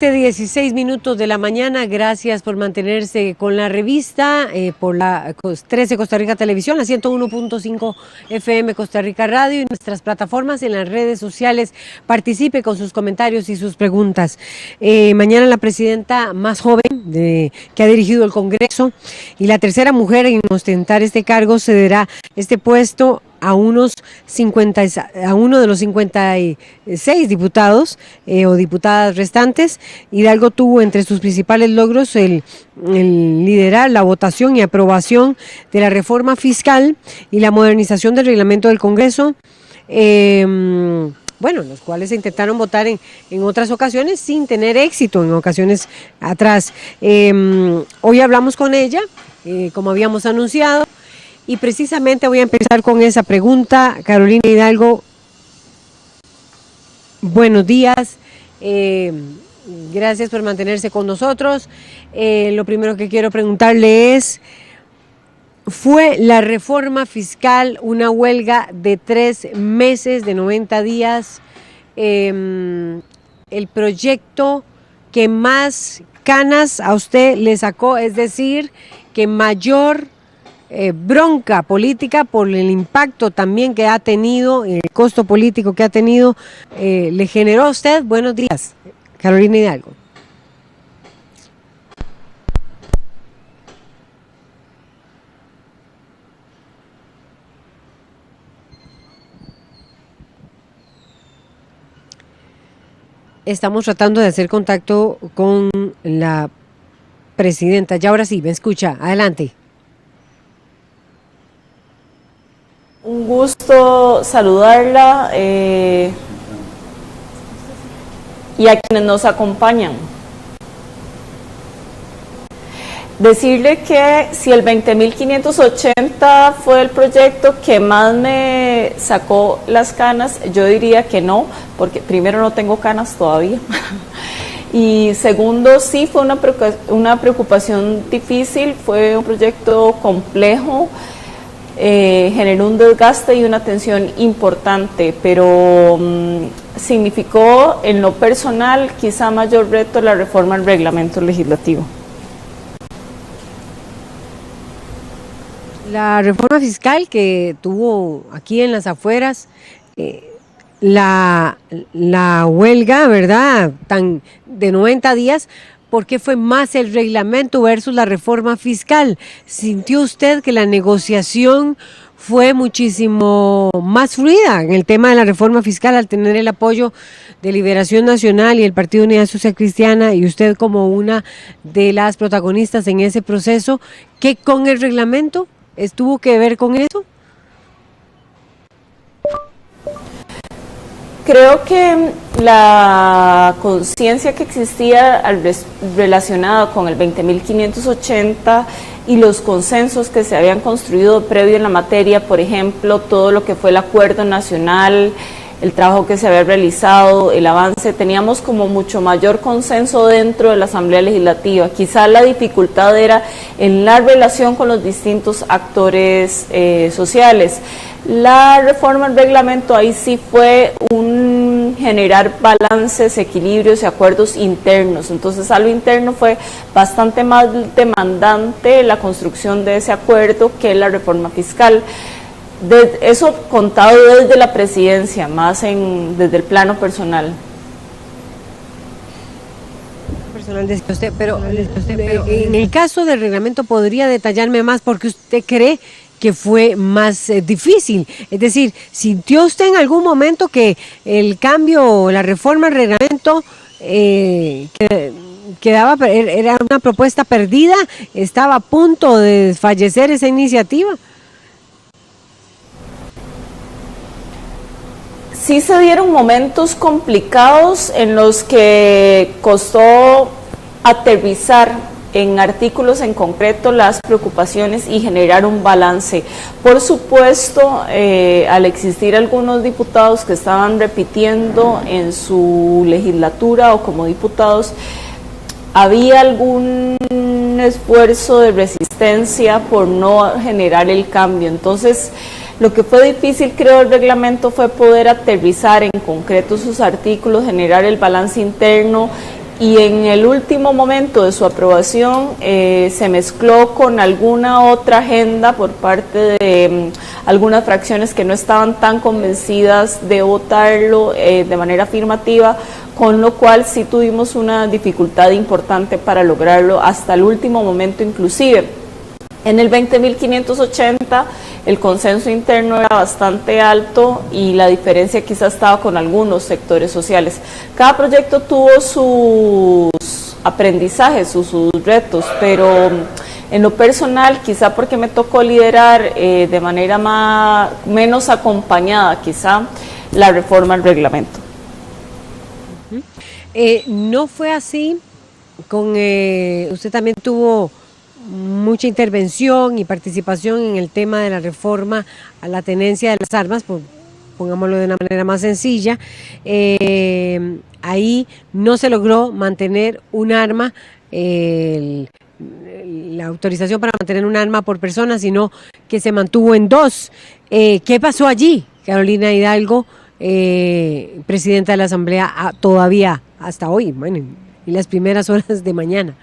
16 minutos de la mañana, gracias por mantenerse con la revista, por la 13 Costa Rica Televisión, la 101.5 FM Costa Rica Radio y nuestras plataformas en las redes sociales. Participe con sus comentarios y sus preguntas. Mañana la presidenta más joven que ha dirigido el Congreso y la tercera mujer en ostentar este cargo cederá este puesto a uno de los 56 diputados o diputadas restantes. Hidalgo tuvo entre sus principales logros el liderar la votación y aprobación de la reforma fiscal y la modernización del reglamento del Congreso, los cuales se intentaron votar en otras ocasiones sin tener éxito en ocasiones atrás. Hoy hablamos con ella, como habíamos anunciado, y precisamente voy a empezar con esa pregunta. Carolina Hidalgo, buenos días, gracias por mantenerse con nosotros. Lo primero que quiero preguntarle es, ¿fue la reforma fiscal una huelga de 3 meses, de 90 días, el proyecto que más canas a usted le sacó, es decir, que mayor bronca política por el impacto también que ha tenido, el costo político que ha tenido, le generó a usted? Buenos días, Carolina Hidalgo. Estamos tratando de hacer contacto con la presidenta. Ya ahora sí, me escucha. Adelante. Un gusto saludarla y a quienes nos acompañan. Decirle que si el 20.580 fue el proyecto que más me sacó las canas, yo diría que no, porque primero no tengo canas todavía. Y segundo, sí fue una preocupación difícil, fue un proyecto complejo. Generó un desgaste y una tensión importante, pero significó en lo personal quizá mayor reto la reforma al reglamento legislativo. La reforma fiscal que tuvo aquí en las afueras, la huelga, ¿verdad?, tan de 90 días, ¿por qué fue más el reglamento versus la reforma fiscal? ¿Sintió usted que la negociación fue muchísimo más fluida en el tema de la reforma fiscal al tener el apoyo de Liberación Nacional y el Partido Unidad Social Cristiana y usted como una de las protagonistas en ese proceso? ¿Qué con el reglamento tuvo que ver con eso? Creo que la conciencia que existía relacionada con el 20.580 y los consensos que se habían construido previo en la materia, por ejemplo, todo lo que fue el acuerdo nacional, el trabajo que se había realizado, el avance, teníamos como mucho mayor consenso dentro de la Asamblea Legislativa. Quizá la dificultad era en la relación con los distintos actores sociales. La reforma al reglamento ahí sí fue un generar balances, equilibrios y acuerdos internos. Entonces a lo interno fue bastante más demandante la construcción de ese acuerdo que la reforma fiscal. Eso contado desde la presidencia, más desde el plano personal. Pero en el caso del reglamento, ¿podría detallarme más porque usted cree que fue más difícil? Es decir, ¿sintió usted en algún momento que el cambio, la reforma al reglamento era una propuesta perdida, estaba a punto de desfallecer esa iniciativa? Sí se dieron momentos complicados en los que costó aterrizar en artículos en concreto las preocupaciones y generar un balance. Por supuesto, al existir algunos diputados que estaban repitiendo en su legislatura o como diputados, había algún esfuerzo de resistencia por no generar el cambio. Entonces, lo que fue difícil, creo, el reglamento fue poder aterrizar en concreto sus artículos, generar el balance interno y en el último momento de su aprobación se mezcló con alguna otra agenda por parte de algunas fracciones que no estaban tan convencidas de votarlo de manera afirmativa, con lo cual sí tuvimos una dificultad importante para lograrlo hasta el último momento inclusive. En el 20.580 el consenso interno era bastante alto y la diferencia quizás estaba con algunos sectores sociales. Cada proyecto tuvo sus aprendizajes, sus retos, pero en lo personal, quizá porque me tocó liderar de manera menos acompañada, quizá, la reforma al reglamento. No fue así, usted también tuvo mucha intervención y participación en el tema de la reforma a la tenencia de las armas, pongámoslo de una manera más sencilla. Ahí no se logró mantener un arma, la autorización para mantener un arma por persona, sino que se mantuvo en 2. ¿Qué pasó allí, Carolina Hidalgo, presidenta de la Asamblea, todavía hasta hoy, bueno, y las primeras horas de mañana?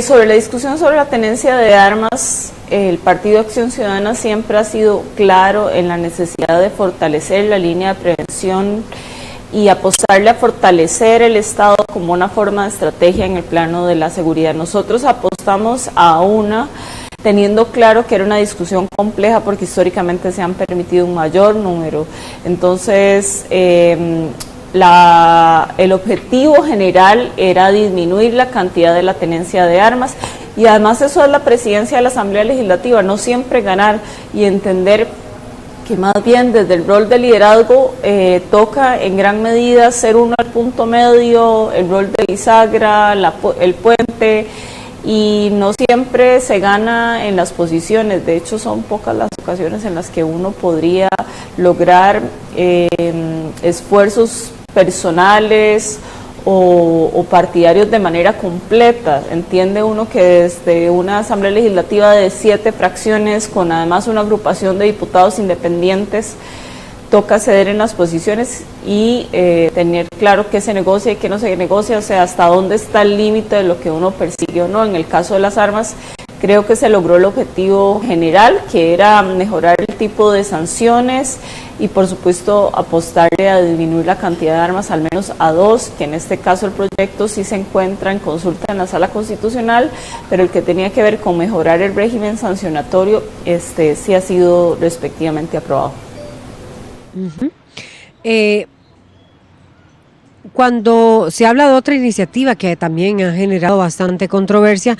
Sobre la discusión sobre la tenencia de armas, el Partido Acción Ciudadana siempre ha sido claro en la necesidad de fortalecer la línea de prevención y apostarle a fortalecer el Estado como una forma de estrategia en el plano de la seguridad. Nosotros apostamos a una, teniendo claro que era una discusión compleja porque históricamente se han permitido un mayor número. Entonces, el objetivo general era disminuir la cantidad de la tenencia de armas, y además eso es la presidencia de la Asamblea Legislativa, no siempre ganar, y entender que más bien desde el rol de liderazgo toca en gran medida ser uno al punto medio, el rol de bisagra, el puente, y no siempre se gana en las posiciones. De hecho, son pocas las ocasiones en las que uno podría lograr esfuerzos personales o partidarios de manera completa. Entiende uno que desde una Asamblea Legislativa de 7 fracciones, con además una agrupación de diputados independientes, toca ceder en las posiciones y tener claro qué se negocia y qué no se negocia, o sea, hasta dónde está el límite de lo que uno persigue o no. En el caso de las armas, creo que se logró el objetivo general, que era mejorar el tipo de sanciones y por supuesto apostarle a disminuir la cantidad de armas al menos a 2, que en este caso el proyecto sí se encuentra en consulta en la Sala Constitucional, pero el que tenía que ver con mejorar el régimen sancionatorio sí ha sido respectivamente aprobado. Cuando se habla de otra iniciativa que también ha generado bastante controversia,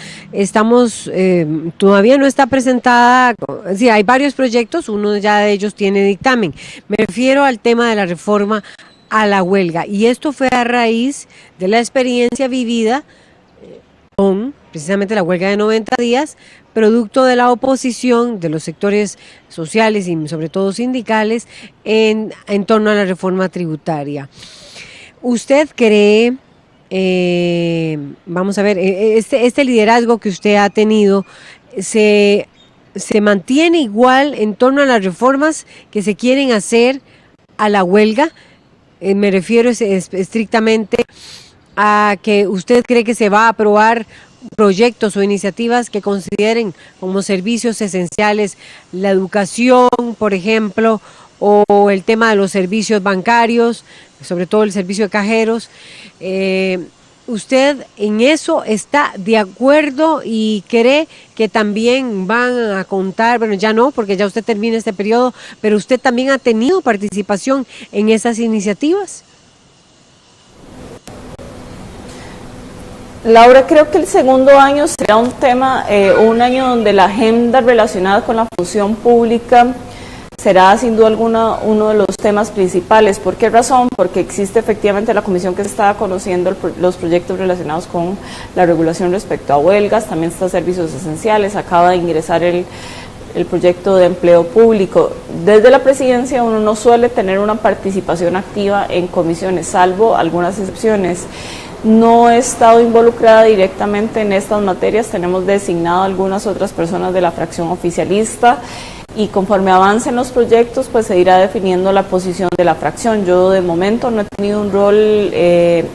todavía no está presentada. Sí, hay varios proyectos, uno ya de ellos tiene dictamen. Me refiero al tema de la reforma a la huelga, y esto fue a raíz de la experiencia vivida con precisamente la huelga de 90 días, producto de la oposición de los sectores sociales y sobre todo sindicales en torno a la reforma tributaria. ¿Usted cree, vamos a ver, este liderazgo que usted ha tenido, se mantiene igual en torno a las reformas que se quieren hacer a la huelga? Me refiero estrictamente a que usted cree que se va a aprobar proyectos o iniciativas que consideren como servicios esenciales la educación, por ejemplo, o el tema de los servicios bancarios, sobre todo el servicio de cajeros. ¿Usted en eso está de acuerdo y cree que también van a contar, bueno, ya no, porque ya usted termina este periodo, pero usted también ha tenido participación en esas iniciativas? Laura, creo que el segundo año será un año donde la agenda relacionada con la función pública será sin duda alguna uno de los temas principales. ¿Por qué razón? Porque existe efectivamente la comisión que se estaba conociendo los proyectos relacionados con la regulación respecto a huelgas, también está servicios esenciales, acaba de ingresar el proyecto de empleo público. Desde la presidencia uno no suele tener una participación activa en comisiones, salvo algunas excepciones. No he estado involucrada directamente en estas materias, tenemos designado algunas otras personas de la fracción oficialista. y conforme avancen los proyectos pues se irá definiendo la posición de la fracción. Yo de momento no he tenido un rol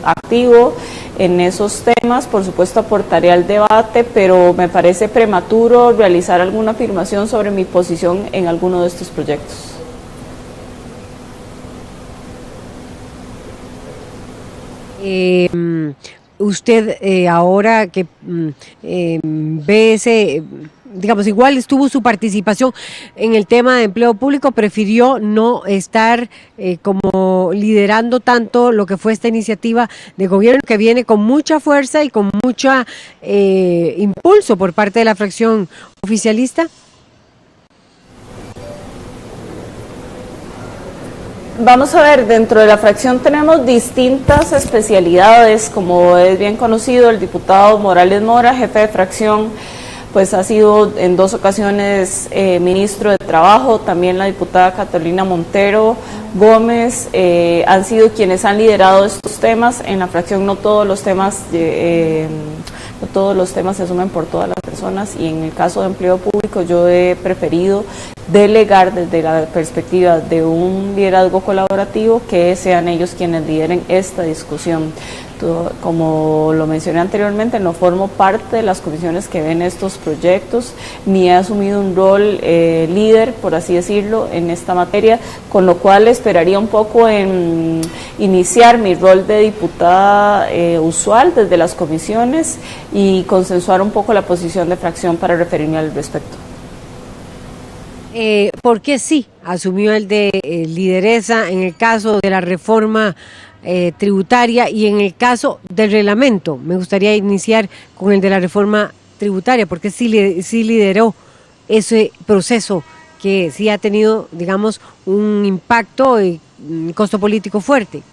activo en esos temas, por supuesto aportaré al debate, pero me parece prematuro realizar alguna afirmación sobre mi posición en alguno de estos proyectos. Usted ahora que ve ese, digamos, igual estuvo su participación en el tema de empleo público, prefirió no estar como liderando tanto lo que fue esta iniciativa de gobierno que viene con mucha fuerza y con mucha impulso por parte de la fracción oficialista. Vamos a ver, dentro de la fracción tenemos distintas especialidades, como es bien conocido, el diputado Morales Mora, jefe de fracción, pues ha sido en 2 ocasiones ministro de Trabajo, también la diputada Catalina Montero Gómez, han sido quienes han liderado estos temas. En la fracción no todos los temas se asumen por todas las personas, y en el caso de empleo público yo he preferido delegar desde la perspectiva de un liderazgo colaborativo, que sean ellos quienes lideren esta discusión. Como lo mencioné anteriormente, no formo parte de las comisiones que ven estos proyectos, ni he asumido un rol líder, por así decirlo, en esta materia, con lo cual esperaría un poco en iniciar mi rol de diputada usual desde las comisiones y consensuar un poco la posición de fracción para referirme al respecto. ¿Por qué sí asumió el de lideresa en el caso de la reforma tributaria y en el caso del reglamento? Me gustaría iniciar con el de la reforma tributaria, porque sí lideró ese proceso que sí ha tenido, digamos, un impacto y costo político fuerte.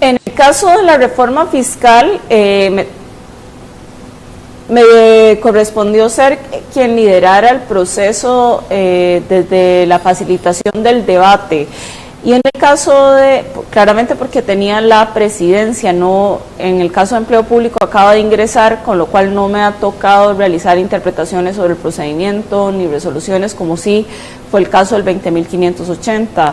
En el caso de la reforma fiscal, me correspondió ser quien liderara el proceso desde la facilitación del debate, y en el caso de, claramente porque tenía la presidencia, no, en el caso de empleo público acaba de ingresar, con lo cual no me ha tocado realizar interpretaciones sobre el procedimiento ni resoluciones, como sí fue el caso del 20.580.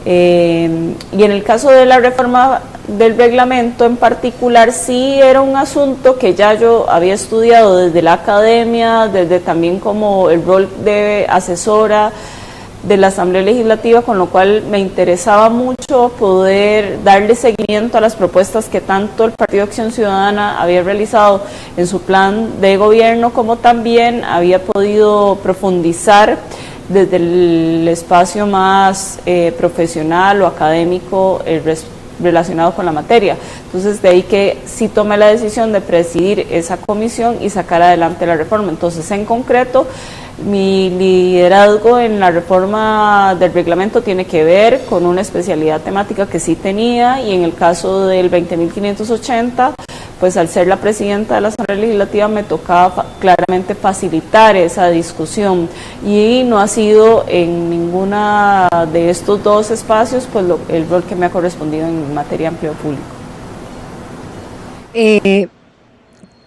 Y en el caso de la reforma del reglamento en particular, sí era un asunto que ya yo había estudiado desde la academia, desde también como el rol de asesora de la Asamblea Legislativa, con lo cual me interesaba mucho poder darle seguimiento a las propuestas que tanto el Partido Acción Ciudadana había realizado en su plan de gobierno, como también había podido profundizar desde el espacio más profesional o académico relacionado con la materia. Entonces de ahí que sí tomé la decisión de presidir esa comisión y sacar adelante la reforma. Entonces en concreto mi liderazgo en la reforma del reglamento tiene que ver con una especialidad temática que sí tenía, y en el caso del 20.580 pues al ser la presidenta de la Asamblea Legislativa me tocaba claramente facilitar esa discusión, y no ha sido en ninguna de estos 2 espacios pues el rol que me ha correspondido en materia de empleo público.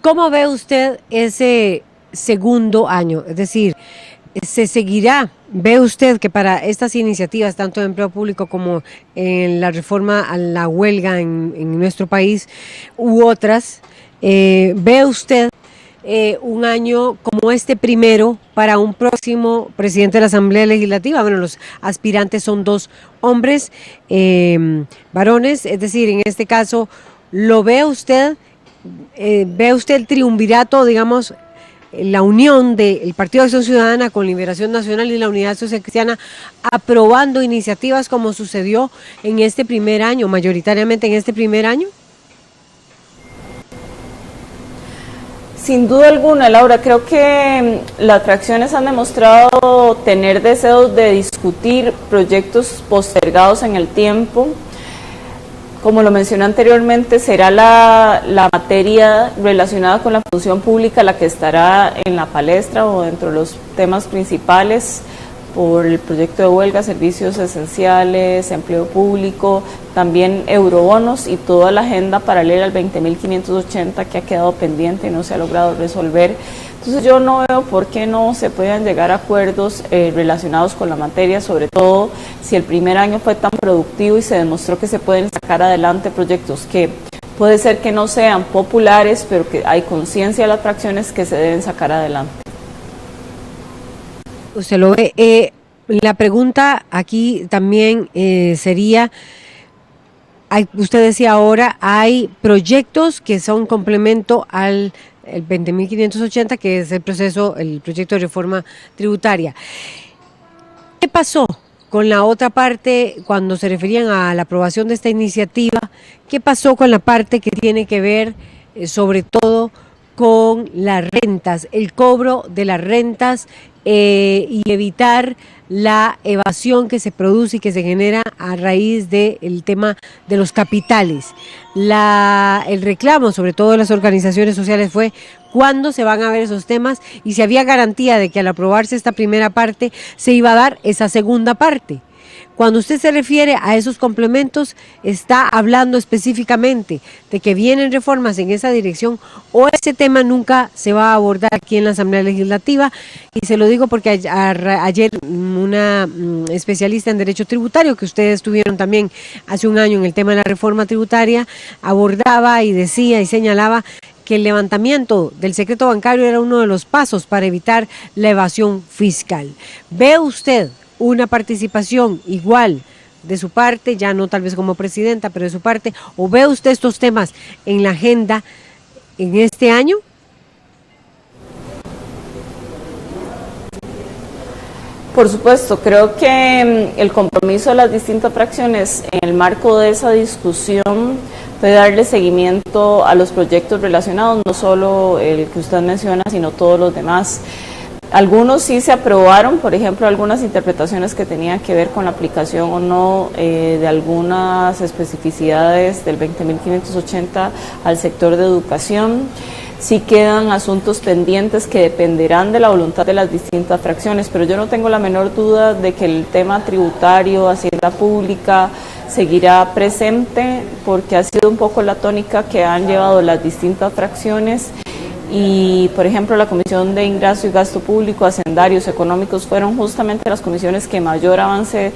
¿Cómo ve usted ese segundo año? Es decir, ¿se seguirá? ¿Ve usted que para estas iniciativas, tanto de empleo público como en la reforma a la huelga en nuestro país u otras, ve usted un año como este primero para un próximo presidente de la Asamblea Legislativa? Bueno, los aspirantes son 2 hombres, varones, es decir, en este caso, ¿lo ve usted? ¿Ve usted el triunvirato, digamos, la unión del Partido de Acción Ciudadana con Liberación Nacional y la Unidad Social Cristiana aprobando iniciativas como sucedió en este primer año, mayoritariamente en este primer año? Sin duda alguna, Laura, creo que las fracciones han demostrado tener deseos de discutir proyectos postergados en el tiempo. Como lo mencioné anteriormente, será la materia relacionada con la función pública la que estará en la palestra o dentro de los temas principales por el proyecto de huelga, servicios esenciales, empleo público, también eurobonos y toda la agenda paralela al 20.580 que ha quedado pendiente y no se ha logrado resolver. Entonces yo no veo por qué no se puedan llegar a acuerdos relacionados con la materia, sobre todo si el primer año fue tan productivo y se demostró que se pueden sacar adelante proyectos que puede ser que no sean populares, pero que hay conciencia de las fracciones que se deben sacar adelante. Usted lo ve. La pregunta aquí también sería, usted decía ahora, hay proyectos que son complemento al 20.580, que es el proyecto de reforma tributaria. ¿Qué pasó con la otra parte cuando se referían a la aprobación de esta iniciativa? ¿Qué pasó con la parte que tiene que ver sobre todo con las rentas, el cobro de las rentas y evitar la evasión que se produce y que se genera a raíz del tema de los capitales? El reclamo, sobre todo de las organizaciones sociales, fue cuándo se van a ver esos temas y si había garantía de que al aprobarse esta primera parte se iba a dar esa segunda parte. Cuando usted se refiere a esos complementos, ¿está hablando específicamente de que vienen reformas en esa dirección o ese tema nunca se va a abordar aquí en la Asamblea Legislativa? Y se lo digo porque ayer una especialista en derecho tributario, que ustedes tuvieron también hace un año en el tema de la reforma tributaria, abordaba y decía y señalaba que el levantamiento del secreto bancario era uno de los pasos para evitar la evasión fiscal. ¿Ve usted una participación igual de su parte, ya no tal vez como presidenta, pero de su parte, o ve usted estos temas en la agenda en este año? Por supuesto, creo que el compromiso de las distintas fracciones en el marco de esa discusión puede darle seguimiento a los proyectos relacionados, no solo el que usted menciona, sino todos los demás. Algunos sí se aprobaron, por ejemplo, algunas interpretaciones que tenían que ver con la aplicación o no de algunas especificidades del 20.580 al sector de educación. Sí quedan asuntos pendientes que dependerán de la voluntad de las distintas fracciones, pero yo no tengo la menor duda de que el tema tributario, hacienda pública, seguirá presente porque ha sido un poco la tónica que han llevado las distintas fracciones. Y, por ejemplo, la Comisión de Ingreso y Gasto Público, Hacendarios, Económicos, fueron justamente las comisiones que mayor avance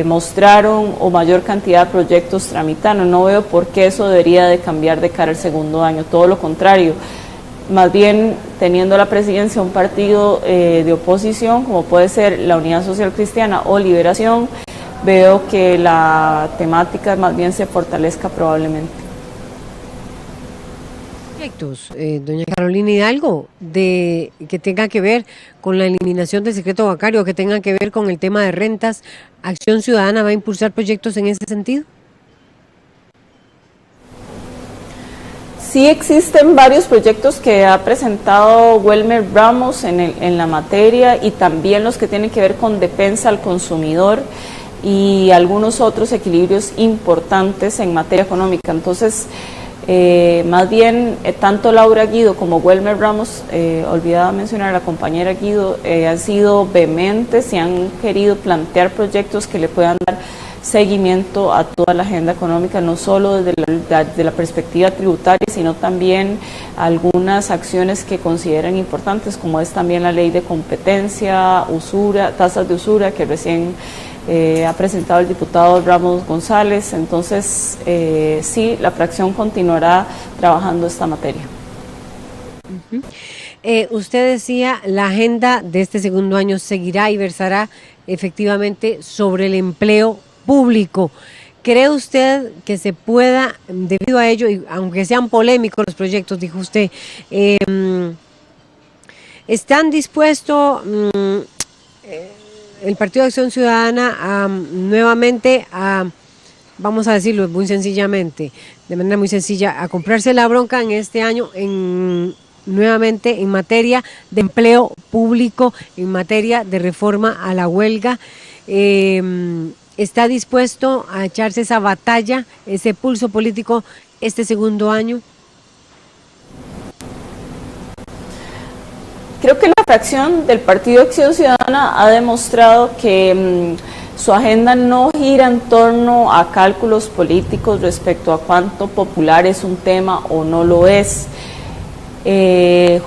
mostraron o mayor cantidad de proyectos tramitaron. No veo por qué eso debería de cambiar de cara al segundo año, todo lo contrario. Más bien, teniendo la presidencia un partido de oposición, como puede ser la Unidad Social Cristiana o Liberación, veo que la temática más bien se fortalezca probablemente. Doña Carolina Hidalgo, que tenga que ver con la eliminación del secreto bancario, que tenga que ver con el tema de rentas, ¿Acción Ciudadana va a impulsar proyectos en ese sentido? Sí existen varios proyectos que ha presentado Welmer Ramos en la materia y también los que tienen que ver con defensa al consumidor y algunos otros equilibrios importantes en materia económica. Entonces, más bien, tanto Laura Guido como Welmer Ramos, olvidaba mencionar a la compañera Guido, han sido vehementes y han querido plantear proyectos que le puedan dar seguimiento a toda la agenda económica, no solo desde la perspectiva tributaria, sino también algunas acciones que consideran importantes, como es también la ley de competencia, usura, tasas de usura, que recién ha presentado el diputado Ramos González. Entonces, sí, la fracción continuará trabajando esta materia. Usted decía, la agenda de este segundo año seguirá y versará efectivamente sobre el empleo público. ¿Cree usted que se pueda, debido a ello, y aunque sean polémicos los proyectos, dijo usted, están dispuestos el Partido de Acción Ciudadana nuevamente vamos a decirlo muy sencillamente, de manera muy sencilla, a comprarse la bronca en este año nuevamente en materia de empleo público, en materia de reforma a la huelga? ¿Está dispuesto a echarse esa batalla, ese pulso político este segundo año? Creo que la fracción del Partido Acción Ciudadana ha demostrado que su agenda no gira en torno a cálculos políticos respecto a cuánto popular es un tema o no lo es.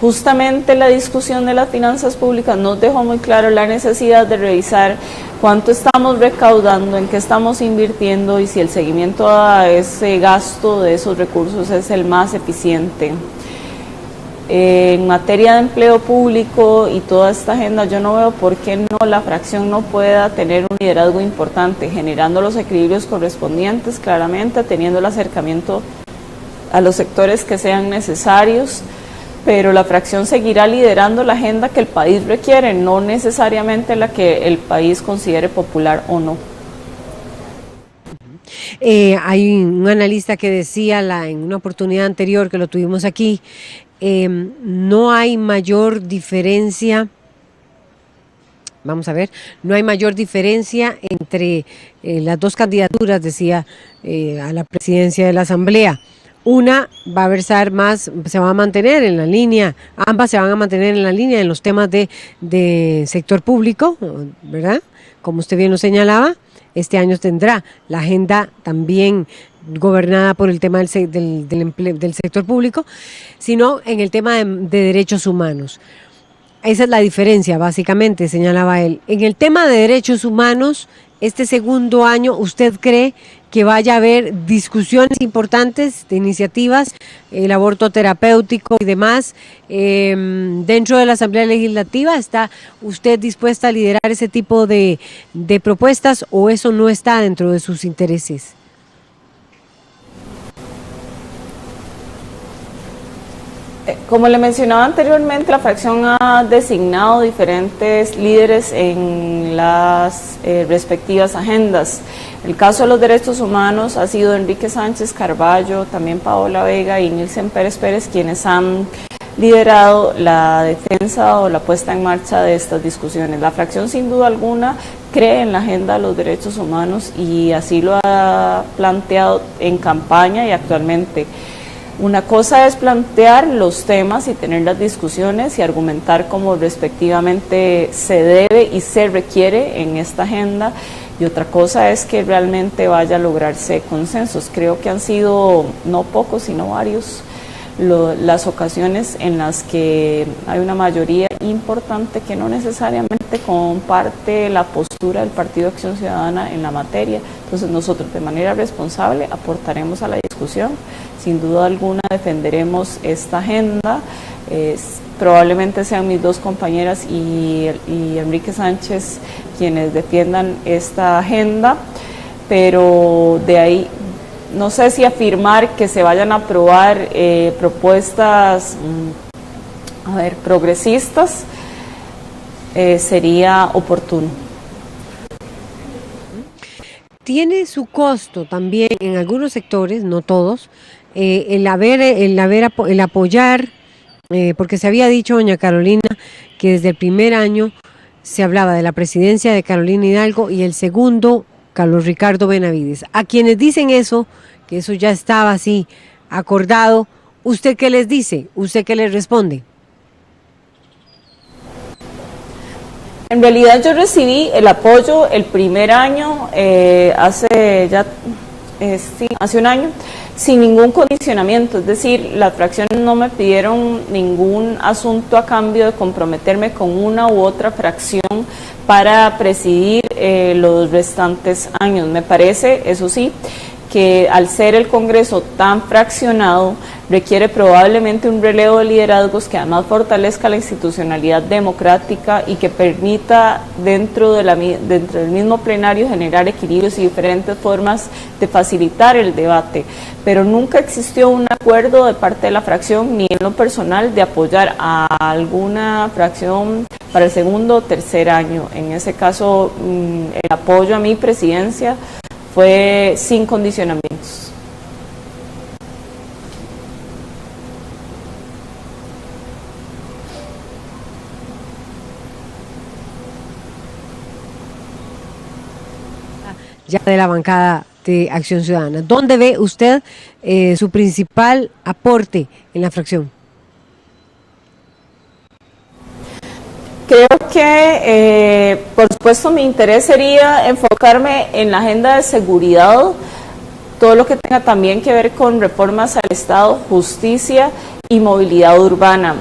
Justamente la discusión de las finanzas públicas nos dejó muy claro la necesidad de revisar cuánto estamos recaudando, en qué estamos invirtiendo y si el seguimiento a ese gasto de esos recursos es el más eficiente. En materia de empleo público y toda esta agenda, yo no veo por qué no la fracción no pueda tener un liderazgo importante, generando los equilibrios correspondientes, claramente, teniendo el acercamiento a los sectores que sean necesarios, pero la fracción seguirá liderando la agenda que el país requiere, no necesariamente la que el país considere popular o no. Hay un analista que decía en una oportunidad anterior que lo tuvimos aquí, no hay mayor diferencia, vamos a ver, no hay mayor diferencia entre las dos candidaturas, decía, a la presidencia de la Asamblea. Una va a versar más, se va a mantener en la línea, ambas se van a mantener en la línea en los temas de sector público, ¿verdad? Como usted bien lo señalaba, este año tendrá la agenda también gobernada por el tema del sector público, sino en el tema de derechos humanos. Esa es la diferencia, básicamente, señalaba él. En el tema de derechos humanos, este segundo año, ¿usted cree que vaya a haber discusiones importantes de iniciativas, el aborto terapéutico y demás, dentro de la Asamblea Legislativa? ¿Está usted dispuesta a liderar ese tipo de propuestas o eso no está dentro de sus intereses? Como le mencionaba anteriormente, la fracción ha designado diferentes líderes en las respectivas agendas. El caso de los derechos humanos ha sido Enrique Sánchez Carballo, también Paola Vega y Nilsen Pérez Pérez quienes han liderado la defensa o la puesta en marcha de estas discusiones. La fracción sin duda alguna cree en la agenda de los derechos humanos y así lo ha planteado en campaña y actualmente. Una cosa es plantear los temas y tener las discusiones y argumentar como respectivamente se debe y se requiere en esta agenda, y otra cosa es que realmente vaya a lograrse consensos. Creo que han sido no pocos sino varios las ocasiones en las que hay una mayoría importante que no necesariamente comparte la postura del Partido Acción Ciudadana en la materia. Entonces nosotros de manera responsable aportaremos a la discusión, sin duda alguna defenderemos esta agenda, probablemente sean mis dos compañeras y Enrique Sánchez quienes defiendan esta agenda, pero de ahí no sé si afirmar que se vayan a aprobar propuestas progresistas sería oportuno. Tiene su costo también en algunos sectores, no todos, el apoyar, porque se había dicho, doña Carolina, que desde el primer año se hablaba de la presidencia de Carolina Hidalgo y el segundo, Carlos Ricardo Benavides. A quienes dicen eso, que eso ya estaba así acordado, ¿usted qué les dice? ¿Usted qué les responde? En realidad yo recibí el apoyo el primer año, hace un año, sin ningún condicionamiento, es decir, las fracciones no me pidieron ningún asunto a cambio de comprometerme con una u otra fracción para presidir los restantes años. Me parece, eso sí, que al ser el Congreso tan fraccionado, requiere probablemente un relevo de liderazgos que además fortalezca la institucionalidad democrática y que permita dentro del mismo plenario generar equilibrios y diferentes formas de facilitar el debate. Pero nunca existió un acuerdo de parte de la fracción, ni en lo personal, de apoyar a alguna fracción para el segundo o tercer año. En ese caso, el apoyo a mi presidencia fue sin condicionamientos. Ya de la bancada de Acción Ciudadana, ¿dónde ve usted su principal aporte en la fracción? Creo que, por supuesto, mi interés sería enfocarme en la agenda de seguridad, todo lo que tenga también que ver con reformas al Estado, justicia y movilidad urbana.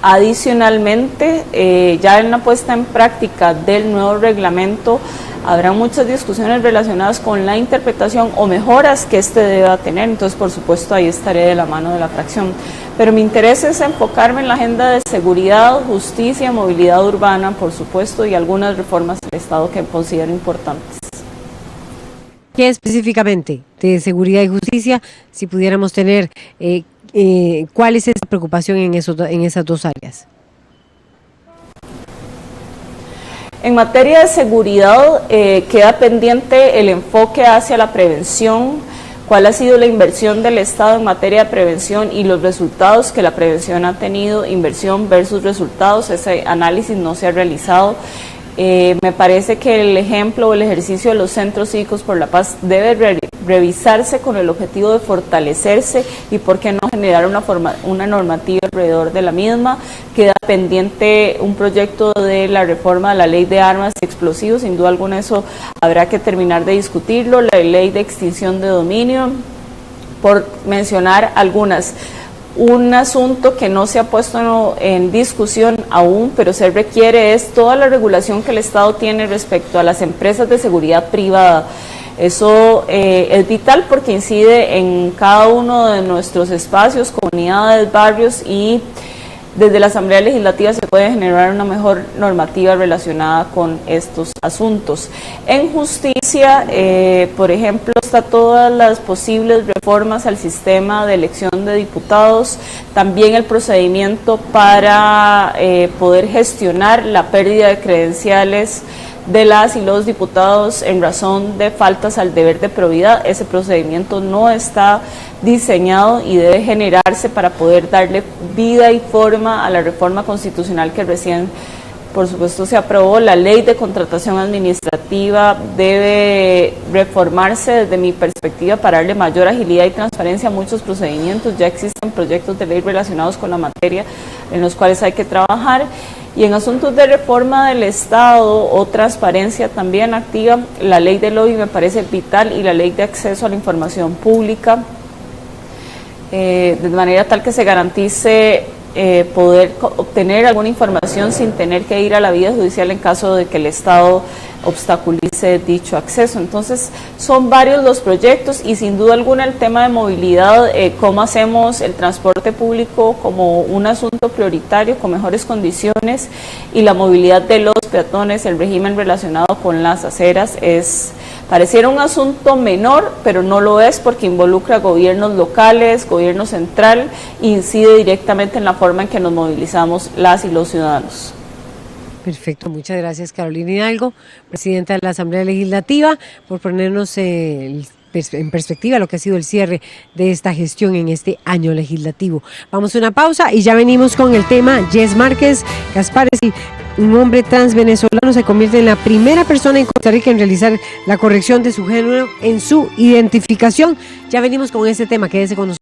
Adicionalmente, ya en la puesta en práctica del nuevo reglamento, habrá muchas discusiones relacionadas con la interpretación o mejoras que este deba tener, entonces por supuesto ahí estaré de la mano de la fracción. Pero mi interés es enfocarme en la agenda de seguridad, justicia, movilidad urbana, por supuesto, y algunas reformas del Estado que considero importantes. ¿Qué específicamente de seguridad y justicia, si pudiéramos tener, cuál es esa preocupación en esas dos áreas? En materia de seguridad queda pendiente el enfoque hacia la prevención, cuál ha sido la inversión del Estado en materia de prevención y los resultados que la prevención ha tenido, inversión versus resultados, ese análisis no se ha realizado. Me parece que el ejemplo o el ejercicio de los centros cívicos por la paz debe revisarse con el objetivo de fortalecerse y por qué no generar una normativa alrededor de la misma. Queda pendiente un proyecto de la reforma de la ley de armas y explosivos, sin duda alguna eso habrá que terminar de discutirlo, la ley de extinción de dominio, por mencionar algunas. Un asunto que no se ha puesto en discusión aún, pero se requiere, es toda la regulación que el Estado tiene respecto a las empresas de seguridad privada. Eso es vital porque incide en cada uno de nuestros espacios, comunidades, barrios, y desde la Asamblea Legislativa se puede generar una mejor normativa relacionada con estos asuntos. En justicia, por ejemplo, está todas las posibles reformas al sistema de elección de diputados, también el procedimiento para poder gestionar la pérdida de credenciales de las y los diputados en razón de faltas al deber de probidad. Ese procedimiento no está diseñado y debe generarse para poder darle vida y forma a la reforma constitucional que recién, por supuesto, se aprobó. La ley de contratación administrativa debe reformarse desde mi perspectiva para darle mayor agilidad y transparencia a muchos procedimientos. Ya existen proyectos de ley relacionados con la materia en los cuales hay que trabajar. Y en asuntos de reforma del Estado o transparencia también activa, la ley del lobby me parece vital y la ley de acceso a la información pública, de manera tal que se garantice poder obtener alguna información sin tener que ir a la vía judicial en caso de que el Estado obstaculice dicho acceso. Entonces son varios los proyectos y sin duda alguna el tema de movilidad, cómo hacemos el transporte público como un asunto prioritario con mejores condiciones, y la movilidad de los peatones, el régimen relacionado con las aceras, pareciera un asunto menor, pero no lo es porque involucra gobiernos locales, gobierno central, e incide directamente en la forma en que nos movilizamos las y los ciudadanos. Perfecto, muchas gracias Carolina Hidalgo, presidenta de la Asamblea Legislativa, por ponernos en perspectiva lo que ha sido el cierre de esta gestión en este año legislativo. Vamos a una pausa y ya venimos con el tema. Jess Márquez Gaspares, un hombre trans venezolano, se convierte en la primera persona en Costa Rica en realizar la corrección de su género en su identificación. Ya venimos con este tema, quédese con nosotros.